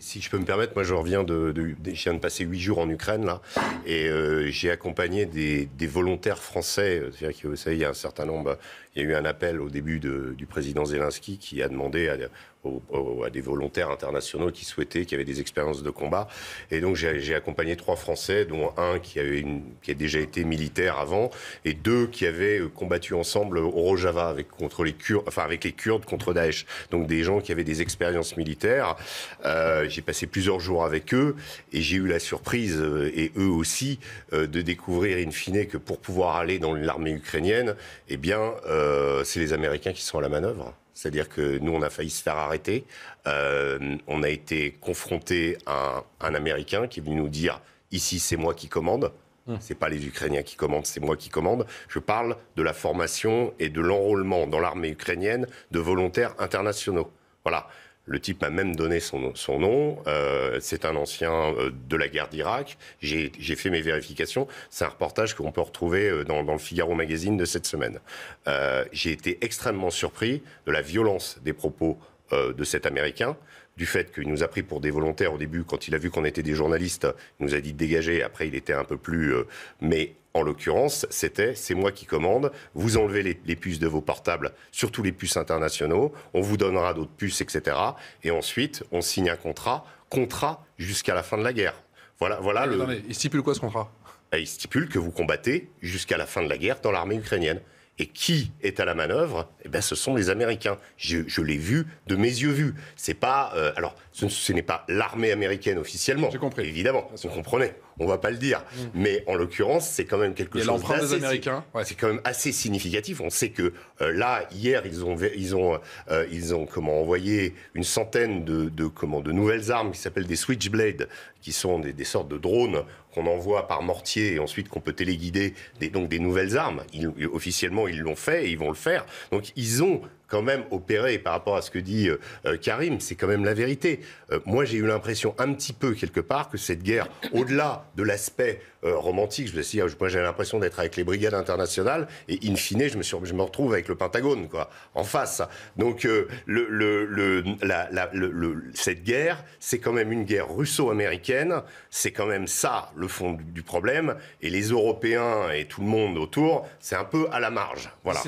Si je peux me permettre, moi je reviens je viens de passer 8 jours en Ukraine là, et j'ai accompagné des volontaires français. C'est-à-dire que vous savez, il y a un certain nombre, il y a eu un appel au début du président Zelensky qui a demandé à des volontaires internationaux qui avaient des expériences de combat. Et donc j'ai accompagné 3 Français, dont un qui a déjà été militaire avant, et 2 qui avaient combattu ensemble au Rojava avec les Kurdes contre Daesh. Donc des gens qui avaient des expériences militaires. J'ai passé plusieurs jours avec eux et j'ai eu la surprise, et eux aussi, de découvrir in fine que pour pouvoir aller dans l'armée ukrainienne, eh bien, c'est les Américains qui sont à la manœuvre. C'est-à-dire que nous, on a failli se faire arrêter. On a été confronté à un Américain qui est venu nous dire « Ici, c'est moi qui commande ». C'est pas les Ukrainiens qui commandent, c'est moi qui commande. Je parle de la formation et de l'enrôlement dans l'armée ukrainienne de volontaires internationaux. Voilà. Le type m'a même donné son nom. C'est un ancien de la guerre d'Irak. J'ai fait mes vérifications. C'est un reportage qu'on peut retrouver dans le Figaro Magazine de cette semaine. J'ai été extrêmement surpris de la violence des propos de cet Américain, du fait qu'il nous a pris pour des volontaires au début. Quand il a vu qu'on était des journalistes, il nous a dit de dégager. Après, il était un peu plus... mais en l'occurrence, c'est moi qui commande. Vous enlevez les puces de vos portables, surtout les puces internationaux. On vous donnera d'autres puces, etc. Et ensuite, on signe un contrat jusqu'à la fin de la guerre. Voilà Attendez, il stipule quoi ce contrat ? Il stipule que vous combattez jusqu'à la fin de la guerre dans l'armée ukrainienne. Et qui est à la manœuvre ? Eh bien, ce sont les Américains. Je l'ai vu de mes yeux vus. C'est pas, alors, ce n'est pas l'armée américaine officiellement. J'ai compris. Évidemment, vous comprenez. On ne va pas le dire. Mais en l'occurrence, c'est quand même quelque chose l'empreinte des Américains. Ouais. C'est quand même assez significatif. On sait que là, hier, ils ont envoyé une centaine de nouvelles armes qui s'appellent des Switchblade, qui sont des sortes de drones qu'on envoie par mortier et ensuite qu'on peut téléguider, donc des nouvelles armes. Officiellement, ils l'ont fait et ils vont le faire. Donc, ils ont quand même opéré par rapport à ce que dit Karim, c'est quand même la vérité. Moi, j'ai eu l'impression un petit peu, quelque part, que cette guerre, au-delà de l'aspect romantique, moi j'ai l'impression d'être avec les brigades internationales et in fine, je me retrouve avec le Pentagone, quoi, en face. Donc, cette guerre, c'est quand même une guerre russo-américaine, c'est quand même ça, le fond du problème, et les Européens et tout le monde autour, c'est un peu à la marge. Voilà.